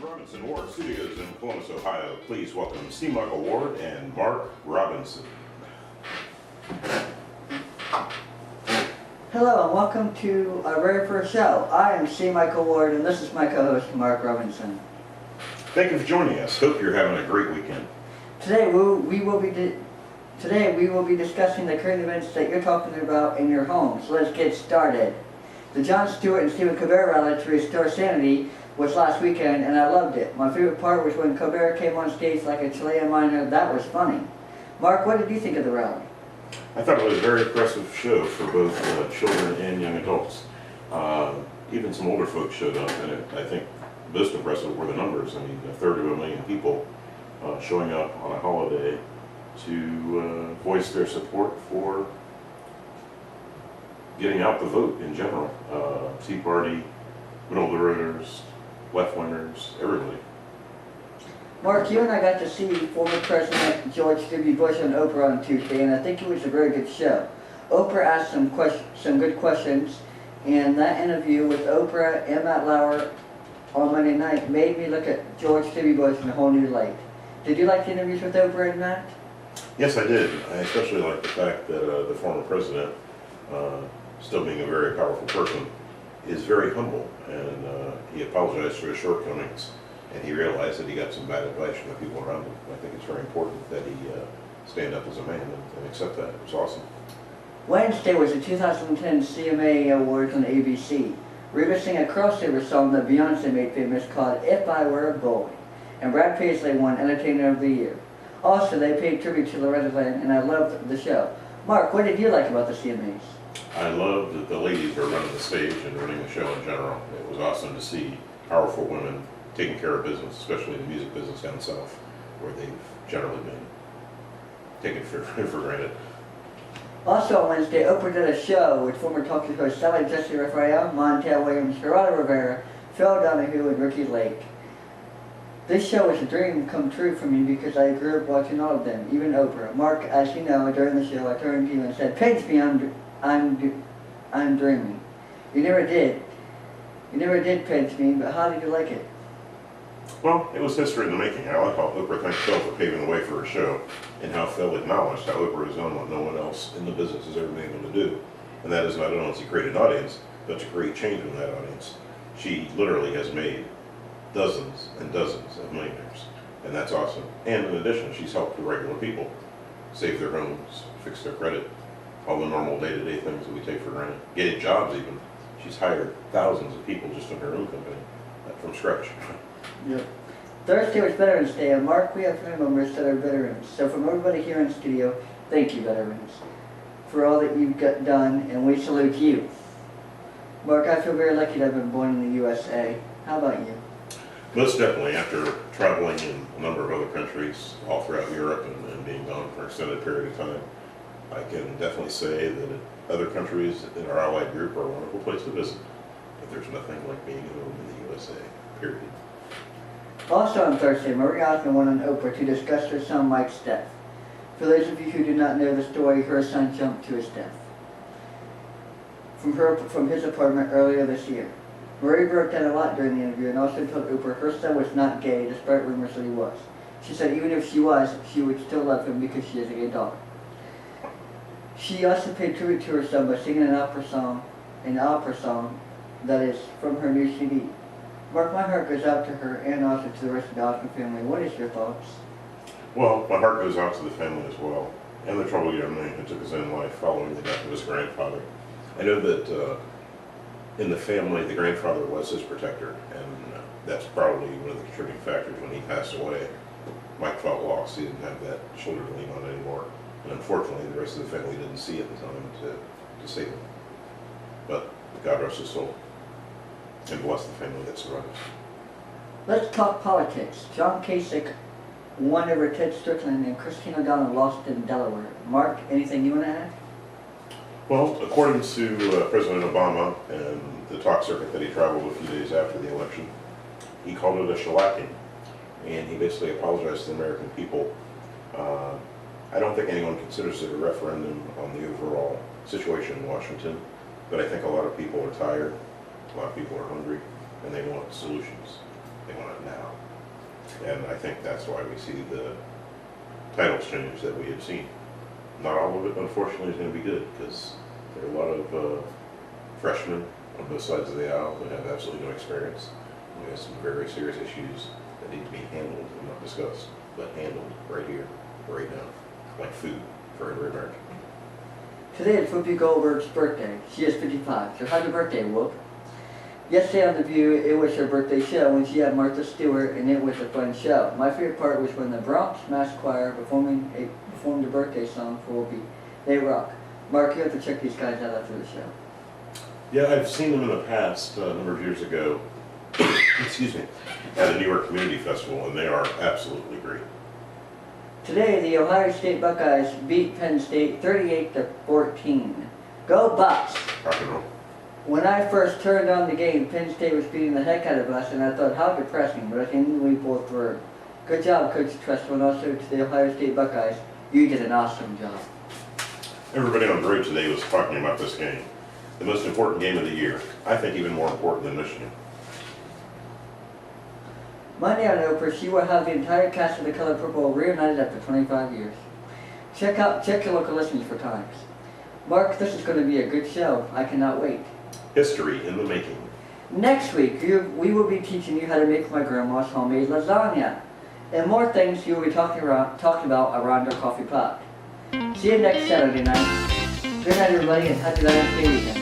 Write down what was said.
Robinson Ward Studios in Columbus, Ohio. Please welcome C. Michael Ward and Mark Robinson. Hello and welcome to our very first show. I am C. Michael Ward and this is my co-host Mark Robinson. Thank you for joining us. Hope you're having a great weekend. Today we will be discussing the current events that you're talking about in your home. So let's get started. The Jon Stewart and Stephen Colbert rally to restore sanity was last weekend and I loved it. My favorite part was when Colbert came on stage like a Chilean miner. That was funny. Mark, what did you think of the rally? I thought it was a very impressive show for both children and young adults. Even some older folks showed up, and I think most impressive were the numbers. I mean, a third of a million people showing up on a holiday to voice their support for getting out the vote in general. Tea Party, middle of the roaders, left-wingers, everybody. Mark, you and I got to see former President George W. Bush on Oprah on Tuesday, and I think it was a very good show. Oprah asked some good questions, and that interview with Oprah and Matt Lauer on Monday night made me look at George W. Bush in a whole new light. Did you like the interviews with Oprah and Matt? Yes, I did. I especially like the fact that the former president, still being a very powerful person, is very humble, and he apologized for his shortcomings. And he realized that he got some bad advice from the people around him. I think it's very important that he stand up as a man and accept that. It was awesome. Wednesday was the 2010 CMA Awards on ABC. Rita sang a crossover song that Beyonce made famous called If I Were a Boy. And Brad Paisley won Entertainer of the Year. Also, they paid tribute to Loretta Lynn, and I loved the show. Mark, what did you like about the CMAs? I loved that the ladies were running the stage and running the show in general. It was awesome to see powerful women taking care of business, especially in the music business down south, where they've generally been taken for granted. Also on Wednesday, Oprah did a show with former talk show hosts Sally Jesse Raphael, Montel Williams, Geraldo Rivera, Phil Donahue, and Ricky Lake. This show was a dream come true for me because I grew up watching all of them, even Oprah. Mark, as you know, during the show I turned to you and said, "Pinch me, I'm dreaming." You never did. You never did pinch me, but how did you like it? Well, it was history in the making. I like how Oprah thanked Phil for paving the way for her show, and how Phil acknowledged how Oprah has done what no one else in the business has ever been able to do. And that is not only to create an audience, but to create change in that audience. She literally has made dozens and dozens of millionaires, and that's awesome. And in addition, she's helped the regular people save their homes, fix their credit, all the normal day-to-day things that we take for granted. Getting jobs even. She's hired thousands of people just in her own company from scratch. Yep. Thursday was Veterans Day, and Mark, we have family members that are veterans. So from everybody here in the studio, thank you, veterans, for all that you've got done, and we salute you. Mark, I feel very lucky to have been born in the USA. How about you? Most definitely. After traveling in a number of other countries all throughout Europe and being gone for an extended period of time, I can definitely say that other countries in our allied group are a wonderful place to visit. But there's nothing like being home in the USA, period. Also on Thursday, Marie Osmond went on Oprah to discuss her son Mike's death. For those of you who do not know the story, her son jumped to his death from his apartment earlier this year. Marie broke down a lot during the interview and also told Oprah her son was not gay, despite rumors that he was. She said even if she was, she would still love him because she has a gay daughter. She also paid tribute to her son by singing an opera song that is from her new CD. Mark, my heart goes out to her and also to the rest of the Osmond family. What is your thoughts? Well, my heart goes out to the family as well, and the troubled young man who took his own life following the death of his grandfather. I know that in the family, the grandfather was his protector, and that's probably one of the contributing factors when he passed away. Mike felt lost. He didn't have that shoulder to lean on anymore. And unfortunately, the rest of the family didn't see it in time to save him. But God rest his soul, and bless the family that survived. Let's talk politics. John Kasich won over Ted Strickland and Christine O'Donnell lost in Delaware. Mark, anything you want to add? Well, according to President Obama and the talk circuit that he traveled a few days after the election, he called it a shellacking, and he basically apologized to the American people. I don't think anyone considers it a referendum on the overall situation in Washington, but I think a lot of people are tired, a lot of people are hungry, and they want solutions. They want it now. And I think that's why we see the title change that we have seen. Not all of it, unfortunately, is going to be good, because there are a lot of freshmen on both sides of the aisle that have absolutely no experience. We have some very serious issues that need to be handled and not discussed, but handled right here, right now, like food for every American. Today is Whoopi Goldberg's birthday. She is 55, so happy birthday, Whoop. Yesterday on The View, it was her birthday show when she had Martha Stewart, and it was a fun show. My favorite part was when the Bronx Mass Choir performed a birthday song for Whoopi. They rock. Mark, you have to check these guys out after the show. Yeah, I've seen them in the past, a number of years ago, excuse me, at a New York Community Festival, and they are absolutely great. Today, the Ohio State Buckeyes beat Penn State 38-14. Go Bucks! Rock and roll. When I first turned on the game, Penn State was beating the heck out of us, and I thought, how depressing, but I think we pulled through. Good job, Coach Trustful, and also to the Ohio State Buckeyes. You did an awesome job. Everybody on the road today was talking about this game. The most important game of the year. I think even more important than Michigan. Monday on Oprah, she will have the entire cast of The Color Purple reunited after 25 years. Check your local listings for times. Mark, this is going to be a good show. I cannot wait. History in the making. Next week, we will be teaching you how to make my grandma's homemade lasagna. And more things you will be talking about around our coffee pot. See you next Saturday night. Good night, everybody, and happy Valentine's Day weekend.